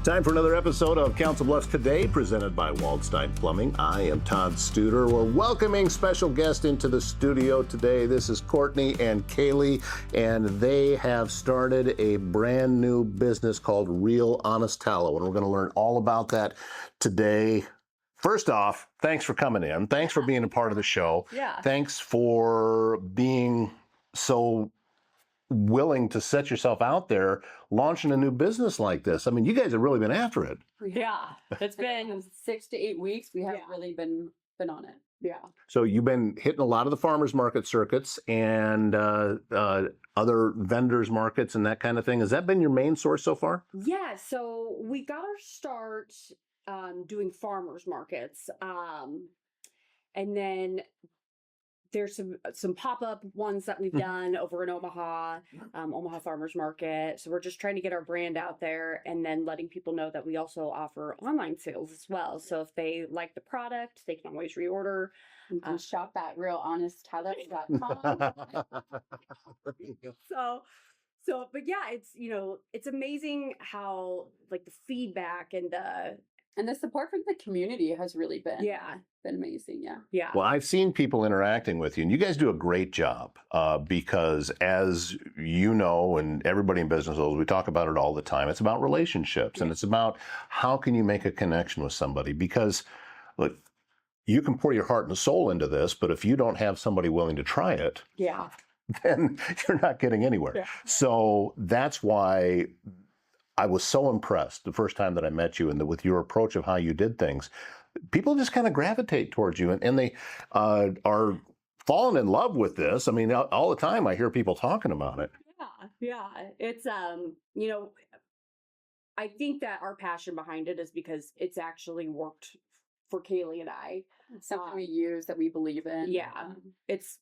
Time for another episode of Council Bluffs Today, presented by Waldstein Plumbing. I am Todd Studer. We're welcoming special guest into the studio today. This is Courtney and Kaleigh, and they have started a brand new business called Real Honest Tallow, and we're going to learn all about that today. First off, thanks for coming in. Thanks for being a part of the show. Yeah. Thanks for being so willing to set yourself out there, launching a new business like this. I mean, you guys have really been after it. Yeah. It's been 6 to 8 weeks. We haven't really been on it. yeah. So you've been hitting a lot of the farmers market circuits and other vendors markets and that kind of thing. Has that been your main source so far? Yeah. So we got our start doing farmers markets. And then there's some pop-up ones that we've done over in Omaha, Omaha Farmers Market. So we're just trying to get our brand out there and then letting people know that we also offer online sales as well. So if they like the product, they can always reorder. You can shop at realhonesttallow.com. But yeah, it's amazing how like the feedback and the support from the community has really been amazing. Yeah. Well, I've seen people interacting with you, and you guys do a great job because, as you know, and everybody in business knows, we talk about it all the time. It's about relationships, and it's about how can you make a connection with somebody. Because, look, you can pour your heart and soul into this, but if you don't have somebody willing to try it, then you're not getting anywhere. Yeah. So that's why I was so impressed the first time that I met you, and with your approach of how you did things. People just kind of gravitate towards you, and they are falling in love with this. I mean, all the time I hear people talking about it. Yeah. It's, I think that our passion behind it is because it's actually worked for Kaleigh and I. It's something we use that we believe in. Yeah. It's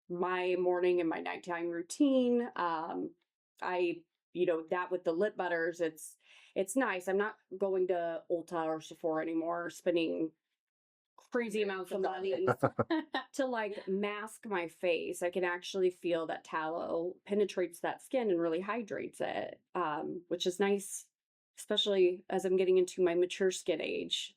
my morning and my nighttime routine. That with the lip butters, it's nice. I'm not going to Ulta or Sephora anymore, spending crazy amounts of money to like mask my face. I can actually feel that tallow penetrates that skin and really hydrates it, which is nice, especially as I'm getting into my mature skin age.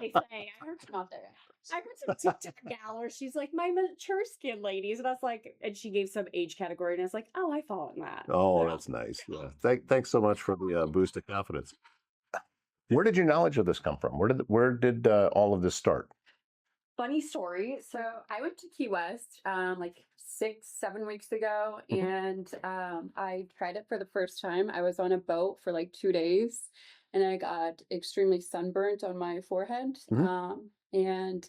They say, I heard not there. I heard some TikTok gal where she's like, my mature skin ladies. And I was like, and she gave some age category. And I was like, oh, I fall in that. Oh, that's nice. Yeah. Thanks so much for the boost of confidence. Where did your knowledge of this come from? Where did all of this start? Funny story. So I went to Key West like 6-7 weeks ago, and I tried it for the first time. I was on a boat for like 2 days, and I got extremely sunburnt on my forehead. And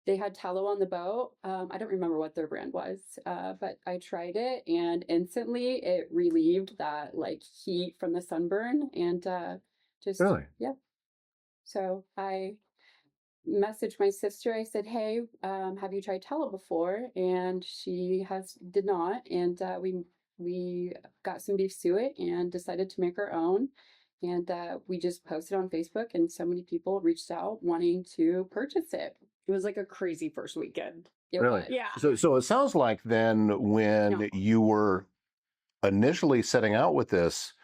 they had tallow on the boat. I don't remember what their brand was, but I tried it, and instantly it relieved that like heat from the sunburn, and Really? Yeah. So I messaged my sister. I said, "Hey, have you tried tallow before?" And she did not, and we got some beef suet and decided to make our own. And we just posted on Facebook, and so many people reached out wanting to purchase it. It was like a crazy first weekend. It Really? was. Yeah. So it sounds like then when you were initially setting out with this,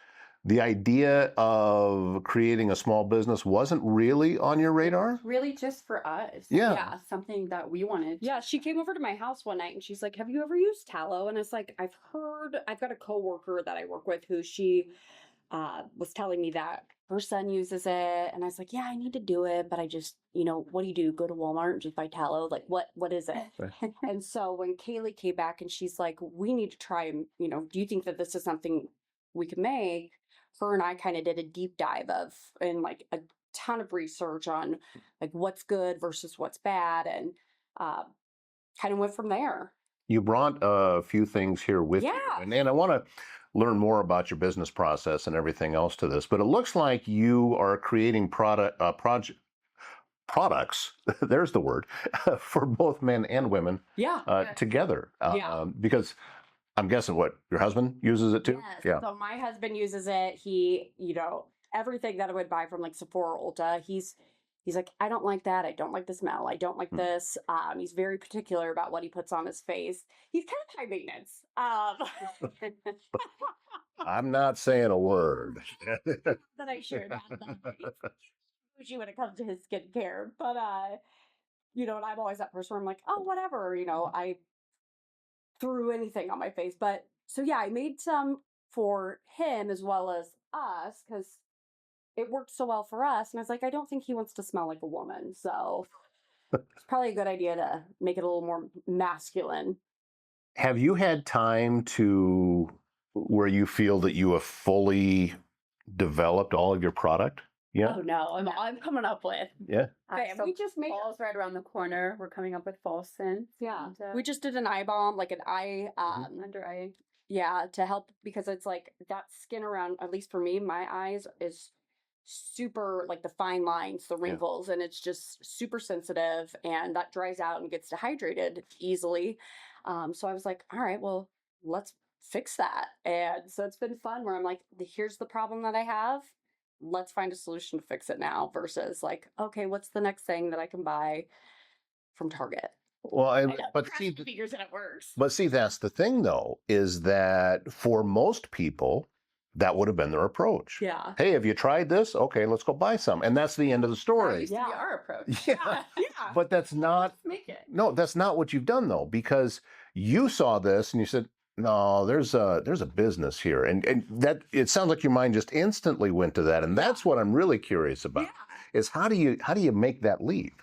the idea of creating a small business wasn't really on your radar? Really just for us. Yeah. Something that we wanted. Yeah, she came over to my house one night and she's like, have you ever used tallow? And it's like, I've got a coworker that I work with who she was telling me that her son uses it, and I was like, yeah, I need to do it, but I just, what do you do? Go to Walmart and just buy tallow? Like, what is it? Right. And so when Kaleigh came back and she's like, we need to try and, do you think that this is something we can make? Her and I kind of did a deep dive and like a ton of research on like what's good versus what's bad, and kind of went from there. You brought a few things here with you, and I want to learn more about your business process and everything else to this, but it looks like you are creating products, there's the word, for both men and women together. Because I'm guessing your husband uses it too? Yes. Yeah. So my husband uses it. He, everything that I would buy from like Sephora or Ulta, he's he's like, I don't like that. I don't like the smell. I don't like this. He's very particular about what he puts on his face. He's kind of high maintenance. I'm not saying a word. That I share that. Usually when it comes to his skincare, but and I'm always that person where I'm like, oh, whatever, I threw anything on my face. But so yeah, I made some for him as well as us because it worked so well for us. And I was like, I don't think he wants to smell like a woman. So it's probably a good idea to make it a little more masculine. Have you had time to where you feel that you have fully developed all of your product? Yeah. Oh no, I'm coming up with. Yeah. Okay, So we just made fall's right around the corner. We're coming up with fall scents. Yeah. and, We just did an eye balm, like an eye under eye. yeah, to help because it's like that skin around, at least for me, my eyes is super like the fine lines, the wrinkles, and it's just super sensitive and that dries out and gets dehydrated easily. So I was like, all right, well, let's fix that. And so it's been fun where I'm like, here's the problem that I have. Let's find a solution to fix it now versus like, okay, what's the next thing that I can buy from Target? Well, but see, figures and it works. but see, that's the thing though, is that for most people, that would have been their approach. Yeah. Hey, have you tried this? Okay, let's go buy some. And that's the end of the That story. used to be our approach. Yeah. Yeah. But that's not, Make it. no, that's not what you've done though, because you saw this and you said, no, there's a business here. And that it sounds like your mind just instantly went to that. And that's what I'm really curious about is how do you make that leap?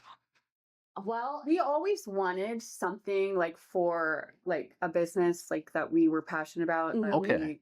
Well, we always wanted something like for like a business like that we were passionate about. That Okay.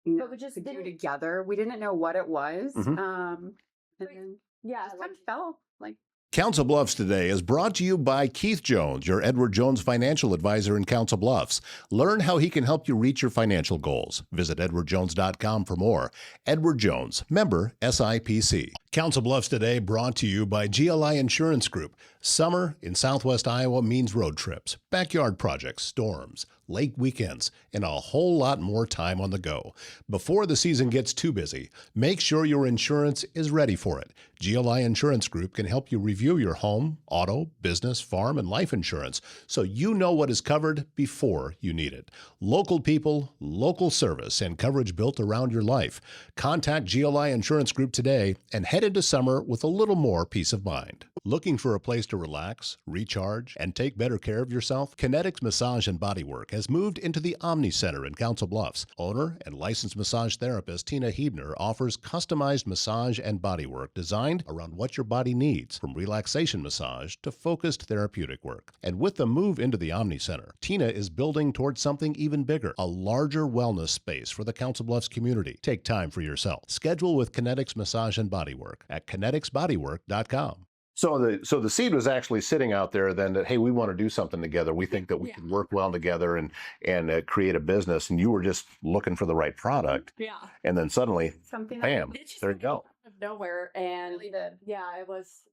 But we just could do together. We didn't know what it was. Mhm. And then Yeah. it kind of fell like. Council Bluffs Today is brought to you by Keith Jones, your Edward Jones financial advisor in Council Bluffs. Learn how he can help you reach your financial goals. Visit edwardjones.com for more. Edward Jones, member SIPC. Council Bluffs Today brought to you by GLI Insurance Group. Summer in Southwest Iowa means road trips, backyard projects, storms, lake weekends, and a whole lot more time on the go. Before the season gets too busy, make sure your insurance is ready for it. GLI Insurance Group can help you review your home, auto, business, farm, and life insurance so you know what is covered before you need it. Local people, local service, and coverage built around your life. Contact GLI Insurance Group today and head into summer with a little more peace of mind. Looking for a place to relax, recharge, and take better care of yourself? Kinetics Massage and Bodywork has moved into the Omni Center in Council Bluffs. Owner and licensed massage therapist Tina Hebner offers customized massage and bodywork designed around what your body needs, from relaxation massage to focused therapeutic work. And with the move into the Omni Center, Tina is building towards something even bigger, a larger wellness space for the Council Bluffs community. Take time for yourself. Schedule with Kinetics Massage and Bodywork at kineticsbodywork.com. So the seed was actually sitting out there then that, hey, we want to do something together. We think that we can work well together and create a business. And you were just looking for the right product. Yeah. And then suddenly, Something bam, It's just there you go. out of nowhere. And really did. yeah,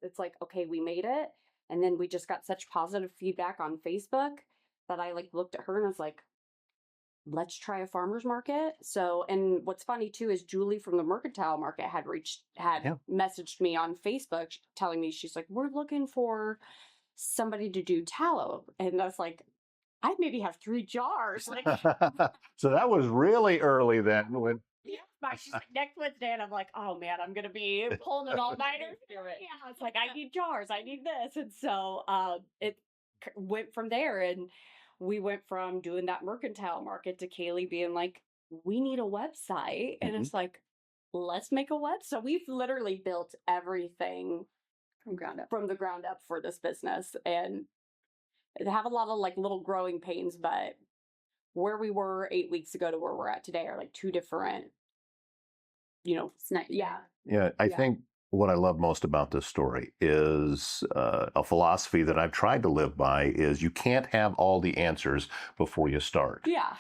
it's like, okay, we made it. And then we just got such positive feedback on Facebook that I like looked at her and was like, let's try a farmer's market. So, and what's funny too is Julie from the Mercantile Market had messaged me on Facebook telling me, she's like, we're looking for somebody to do tallow. And I was like, I maybe have 3 jars. Like, So that was really early then. When she's like, next Wednesday. And I'm like, oh man, I'm going to be pulling an all-nighter. Yeah, it's like, I need jars. I need this. And so it went from there. And we went from doing that Mercantile Market to Kaleigh being like, we need a website. And it's like, let's make a website. So we've literally built everything from the ground up for this business. And they have a lot of like little growing pains, but where we were 8 weeks ago to where we're at today are like 2 different, yeah. Yeah, I think what I love most about this story is a philosophy that I've tried to live by is you can't have all the answers before you start. Yeah.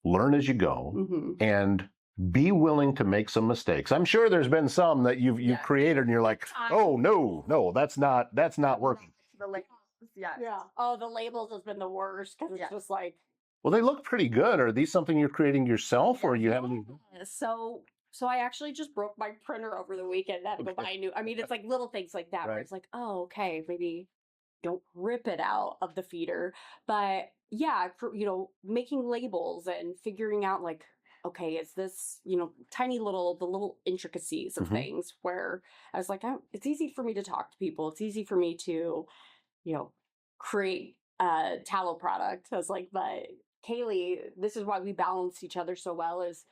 Learn as you go and be willing to make some mistakes. I'm sure there's been some that you've created and you're like, oh no, that's not working. The labels, Yeah. Oh, the labels has been the worst because it's just like. Well, they look pretty good. Are these something you're creating yourself or you have any? So So I actually just broke my printer over the weekend. I had to go buy a new. I mean, it's like little things like that where Right. it's like, oh, okay, maybe don't rip it out of the feeder. But yeah, making labels and figuring out like, okay, is this, tiny the little intricacies of Mhm. things where I was like, it's easy for me to talk to people. It's easy for me to, create a tallow product. I was like, but Kaleigh, this is why we balance each other so well is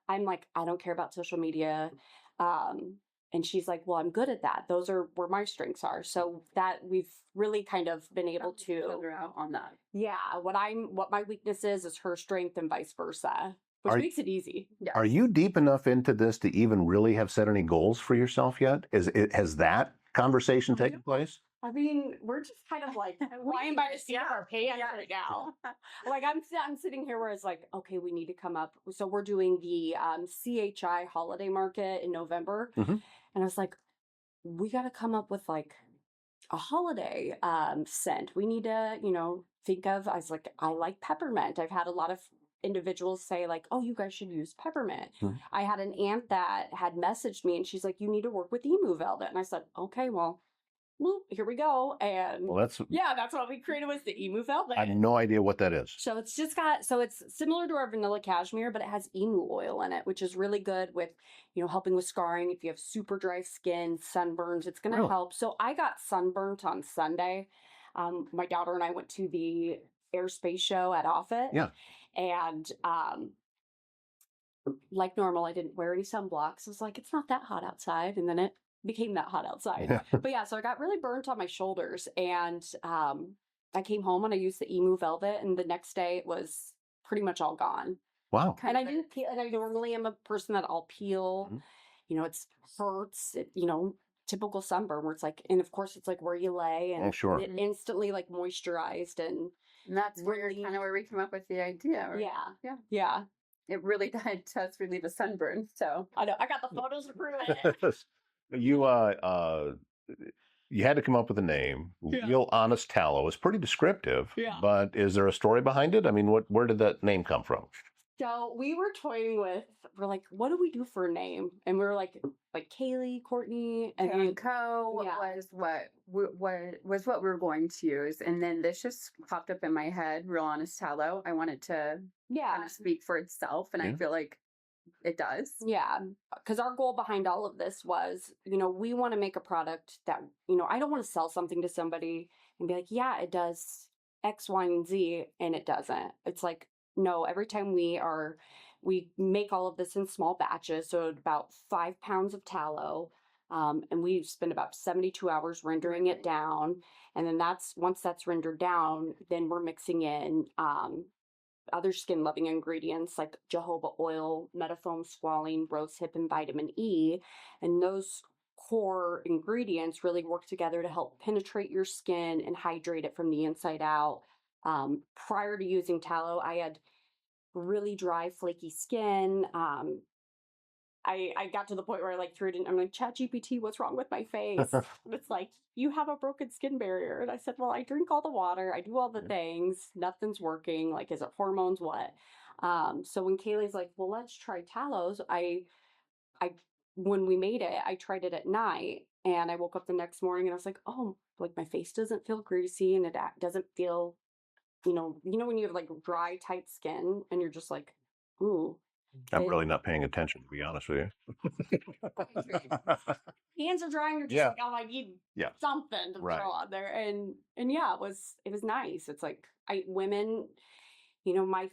I'm like, I don't care about social media. And she's like, well, I'm good at that. Those are where my strengths are. So that we've really kind of been able Balance each to other out on that. yeah, what my weakness is her strength and vice versa, which Are- makes it easy. Yes. Are you deep enough into this to even really have set any goals for yourself yet? Has that conversation taken place? I mean, we're just kind of like flying by the seat of our pants right now. Like I'm sitting here where it's like, okay, we need to come up. So we're doing the CHI holiday market in November, Mhm. and I was like, we got to come up with like a holiday scent. We need to, think of. I was like, I like peppermint. I've had a lot of individuals say like, oh, you guys should use peppermint. Mhm. I had an aunt that had messaged me and she's like, you need to work with emu velvet, and I said, okay, well, here we go. And Well, that's that's what we created was the emu velvet. I have no idea what that is. So it's it's similar to our vanilla cashmere, but it has emu oil in it, which is really good with, helping with scarring. If you have super dry skin, sunburns, it's going to Really? help. So I got sunburnt on Sunday. My daughter and I went to the airspace show at Offutt. Yeah. And like normal, I didn't wear any sunblocks. I was like, it's not that hot outside. And then it became that hot outside. Yeah. But yeah, so I got really burnt on my shoulders. And I came home and I used the emu velvet. And the next day it was pretty much all gone. Wow. And I didn't peel. And I normally am a person that I'll peel. Mhm. It hurts. Typical sunburn where it's like, and of course it's like where you lay, and Oh, sure. it instantly like moisturized and And that's really kind of where we came up with the idea. Right? yeah. It really does relieve a sunburn. So I know. I got the photos to prove it. You had to come up with a name. Yeah. Real Honest Tallow is pretty descriptive. Yeah. But is there a story behind it? I mean, where did that name come from? So we were toying with. We're like, what do we do for a name? And we were like Kaleigh, Courtney, and and Co. yeah. was what we were going to use, and then this just popped up in my head. Real Honest Tallow. I wanted to kind of speak for itself, and Yeah. I feel like it does. Yeah, because our goal behind all of this was, we want to make a product that, I don't want to sell something to somebody and be like, yeah, it does X, Y, and Z, and it doesn't. It's like, no, every time we make all of this in small batches, so about 5 pounds of tallow, and we spend about 72 hours rendering it down, and then once that's rendered down, then we're mixing in other skin loving ingredients like jojoba oil, metafoam squalene, rosehip, and vitamin E. And those core ingredients really work together to help penetrate your skin and hydrate it from the inside out. Prior to using tallow, I had really dry, flaky skin. I got to the point where I threw it in. I'm like, ChatGPT, what's wrong with my face? And it's like, you have a broken skin barrier. And I said, well, I drink all the water. I do all the things. Nothing's working. Like, is it hormones? What? So when Kaleigh's like, well, let's try tallows. When we made it, I tried it at night and I woke up the next morning and I was like, oh, like my face doesn't feel greasy and it doesn't feel, when you have like dry, tight skin and you're just like, ooh. I'm really not paying attention, to be honest with you. Hands are dry and you're just Yeah. like, oh, I need Yeah. something to Right. throw on there. And yeah, it was nice. It's like women, my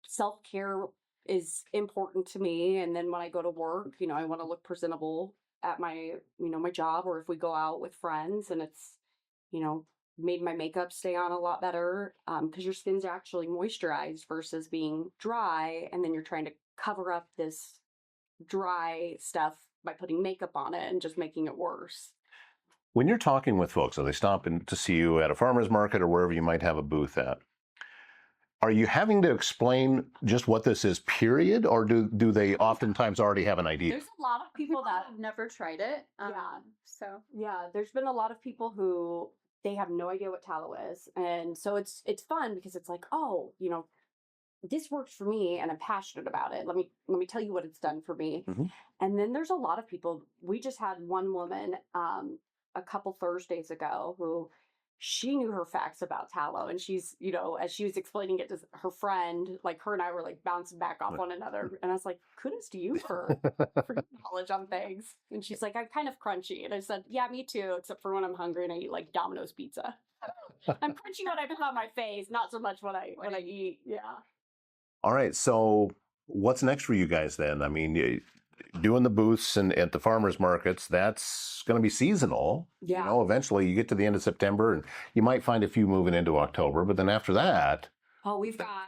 self-care is important to me. And then when I go to work, I want to look presentable at my, my job, or if we go out with friends, and it's, made my makeup stay on a lot better, because your skin's actually moisturized versus being dry, and then you're trying to cover up this dry stuff by putting makeup on it and just making it worse. When you're talking with folks, so they stop in to see you at a farmer's market or wherever you might have a booth at, are you having to explain just what this is, period, or do they oftentimes already have an idea? There's a lot of people that have never tried it. So yeah, there's been a lot of people who they have no idea what tallow is, and so it's fun because it's like, oh, this works for me and I'm passionate about it. Let me tell you what it's done for me. Mhm. And then there's a lot of people. We just had one woman a couple Thursdays ago who she knew her facts about tallow, and she's, as she was explaining it to her friend, like her and I were like bouncing back off one another. And I was like, kudos to you for your knowledge on things. And she's like, I'm kind of crunchy. And I said, yeah, me too, except for when I'm hungry and I eat like Domino's pizza. I'm crunchy when I put on my face, not so much when I eat. Yeah. All right. So what's next for you guys then? I mean, doing the booths and at the farmers markets, that's going to be seasonal. Yeah. Eventually you get to the end of September and you might find a few moving into October, but then after that. Oh, we've got,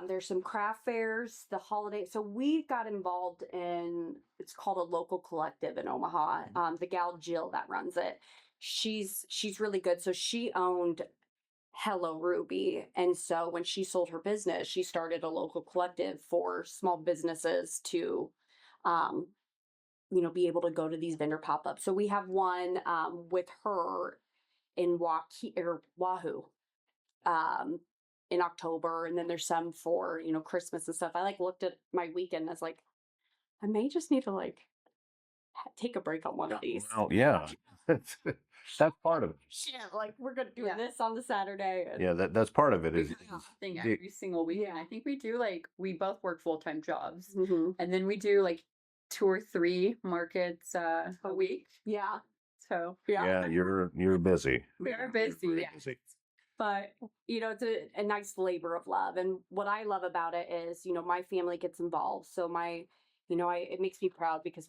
there's some craft fairs, the holiday. So we got involved in, it's called a local collective in Omaha. The gal Jill that runs it, she's really good. So she owned Hello Ruby. And so when she sold her business, she started a local collective for small businesses to, be able to go to these vendor pop-ups. So we have one with her in Wahoo in October. And then there's some for, Christmas and stuff. I like looked at my weekend and I was like, I may just need to take a break on one of these. Well, yeah. That's part of it. Yeah, like we're gonna do this on the Saturday. And Yeah, that's part of it. Is Thing every single weekend. I think we do we both work full-time jobs, Mhm. and then we do 2 or 3 markets a week. Yeah. So yeah, you're busy. we're busy. But it's a nice labor of love, and what I love about it is my family gets involved. So it makes me proud because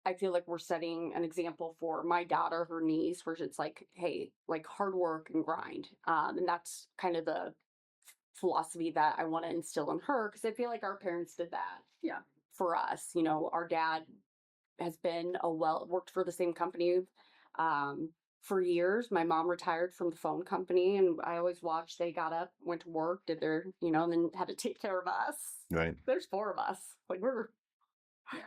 I feel like we're setting an example for my daughter, her niece, where it's like, hey, like hard work and grind. And that's kind of the philosophy that I want to instill in her, because I feel like our parents did that. Yeah. For us, our dad has been worked for the same company for years. My mom retired from the phone company, and I always watched. They got up, went to work, did their, and then had to take care of us. Right. There's 4 of us. Like we're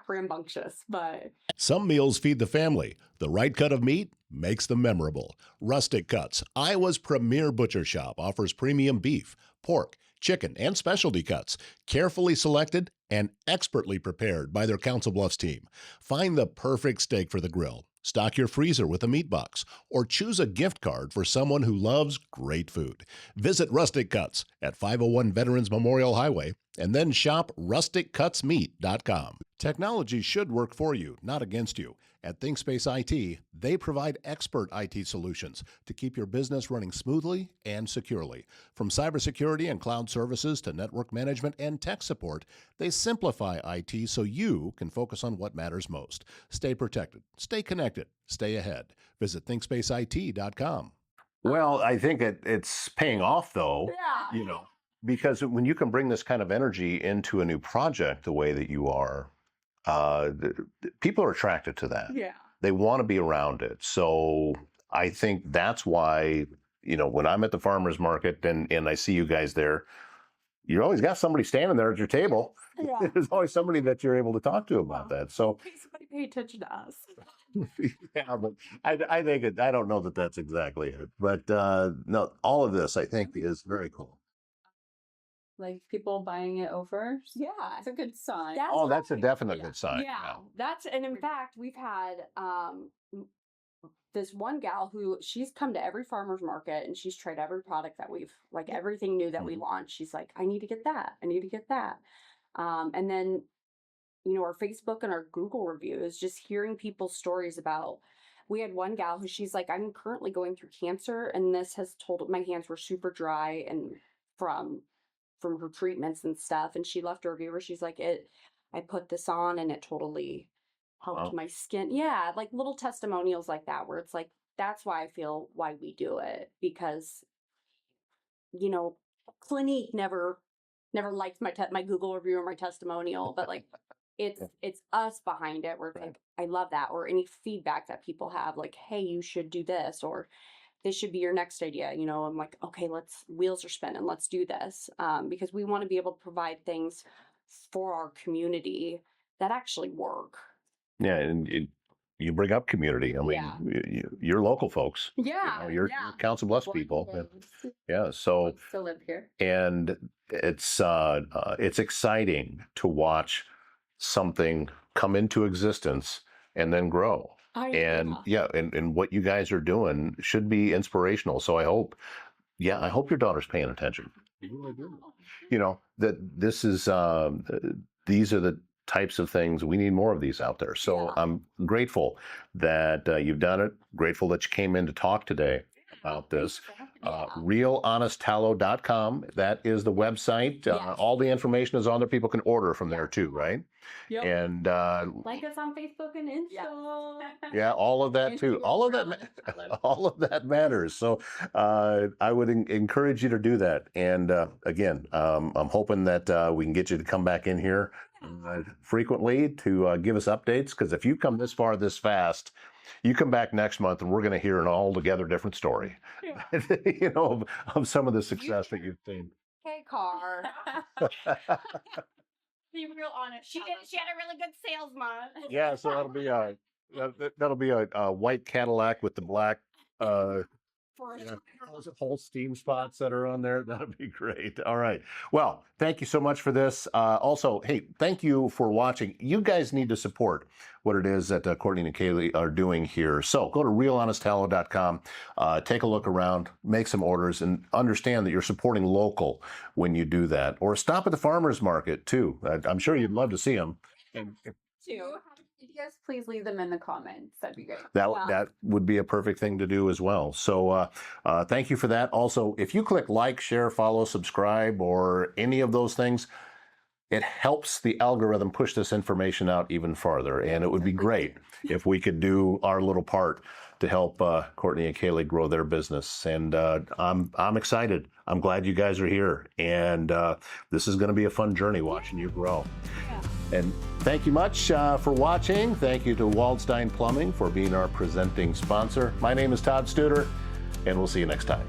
rambunctious, but Some meals feed the family. The right cut of meat makes them memorable. Rustic Cuts, Iowa's premier butcher shop, offers premium beef, pork, chicken, and specialty cuts, carefully selected and expertly prepared by their Council Bluffs team. Find the perfect steak for the grill. Stock your freezer with a meat box, or choose a gift card for someone who loves great food. Visit Rustic Cuts at 501 Veterans Memorial Highway, and then shop rusticcutsmeat.com. Technology should work for you, not against you. At ThinkSpace IT, they provide expert IT solutions to keep your business running smoothly and securely. From cybersecurity and cloud services to network management and tech support, they simplify IT so you can focus on what matters most. Stay protected, stay connected, stay ahead. Visit ThinkSpaceIT.com. Well, I think it's paying off though. yeah, Because when you can bring this kind of energy into a new project the way that you are, people are attracted to that. yeah. They want to be around it. So I think that's why, when I'm at the farmer's market and I see you guys there, you always got somebody standing there at your table. Yeah. There's always somebody that you're able to talk to about that. So Somebody pay attention to us. yeah, but I think I don't know that that's exactly it. But no, all of this I think is very cool. People buying it over. Yeah. It's a good sign. That's a right. definite Yeah. good sign. Yeah, and in fact, we've had this one gal who she's come to every farmer's market and she's tried every product that we've everything new that we launched. She's like, I need to get that. I need to get that. And then, our Facebook and our Google reviews, just hearing people's stories about. We had one gal who she's like, I'm currently going through cancer, and this has told my hands were super dry and from her treatments and stuff. And she left a review where she's like, I put this on and it totally helped my skin. Yeah, like little testimonials like that, where it's like, that's why I feel why we do it, because Clinique never liked my Google review or my testimonial, but it's us behind it, where it's like, I love that. Or any feedback that people have, like, hey, you should do this, or this should be your next idea. I'm like, okay, wheels are spinning, let's do this. Because we want to be able to provide things for our community that actually work. Yeah, and you bring up community. I mean, Yeah. you're local folks. Yeah. You're Council Bluffs people. Yeah. So Still live here. and it's exciting to watch something come into existence and then grow. And and what you guys are doing should be inspirational. So I hope your daughter's paying attention. You know, that this is these are the types of things we need more of these out there. So I'm grateful that you've done it. Grateful that you came in to talk today about this. RealHonestTallow.com. That is the website. All the information is on there. People can order from there too, right? Yep. And Like us on Facebook and Insta. yeah, all of that too. All of that, all of that matters. So I would encourage you to do that. And again, I'm hoping that we can get you to come back in here frequently to give us updates. Because if you come this far, this fast, you come back next month and we're going to hear an altogether different story. You know, of some of the success that you've seen. Hey, car. Be real honest. She had a really good sales month. Yeah, so that'll be a white Cadillac with the black whole steam spots that are on there. That'll be great. All right. Well, thank you so much for this. Also, hey, thank you for watching. You guys need to support what it is that Courtney and Kaleigh are doing here. So go to realhonesttallow.com, take a look around, make some orders, and understand that you're supporting local when you do that. Or stop at the farmer's market too. I'm sure you'd love to see them. Yes, please leave them in the comments. That'd be great. That would be a perfect thing to do as well. So thank you for that. Also, if you click like, share, follow, subscribe, or any of those things, it helps the algorithm push this information out even farther. And it would be great if we could do our little part to help Courtney and Kaleigh grow their business. And I'm excited. I'm glad you guys are here. And this is going to be a fun journey watching you grow. And thank you much for watching. Thank you to Waldstein Plumbing for being our presenting sponsor. My name is Todd Studer, and we'll see you next time.